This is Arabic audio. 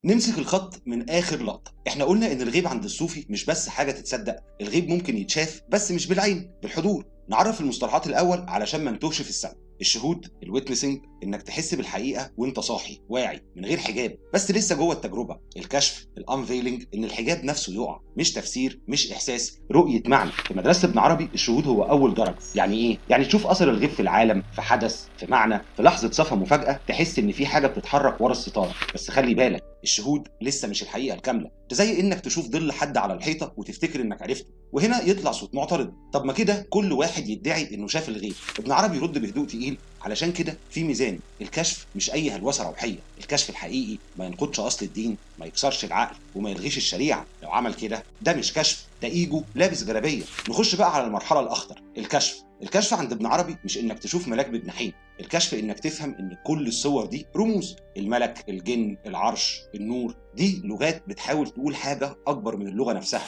نمسك الخط من آخر لقطة. احنا قلنا إن الغيب عند الصوفي مش بس حاجة تتصدق، الغيب ممكن يتشاف بس مش بالعين، بالحضور. نعرف المصطلحات الأول علشان ما نتوهش في السماء. الشهود، الويتنسنج، انك تحس بالحقيقه وانت صاحي واعي من غير حجاب بس لسه جوه التجربه. الكشف، الانفيلنج، ان الحجاب نفسه يقع، مش تفسير مش احساس، رؤيه معنى. في مدرسه ابن عربي الشهود هو اول درجه. يعني ايه؟ يعني تشوف اثر الغيب في العالم، في حدث، في معنى، في لحظه صفا مفاجاه، تحس ان في حاجه بتتحرك ورا الستاره. بس خلي بالك، الشهود لسه مش الحقيقه الكامله. ده زي انك تشوف ظل حد على الحيطه وتفتكر انك عرفته. وهنا يطلع صوت معترض: طب ما كده كل واحد يدعي انه شاف الغيب. ابن عربي يرد بهدوء تقيل: علشان كده في ميزان. الكشف مش اي هلوسه روحيه، الكشف الحقيقي ما ينقضش اصل الدين، ما يكسرش العقل، وما يلغيش الشريعه. لو عمل كده ده مش كشف، ده ايجو لابس جلابيه. نخش بقى على المرحله الاخطر، الكشف. الكشف عند ابن عربي مش انك تشوف ملاك بجناحين، الكشف انك تفهم ان كل الصور دي رموز. الملك، الجن، العرش، النور، دي لغات بتحاول تقول حاجه اكبر من اللغه نفسها.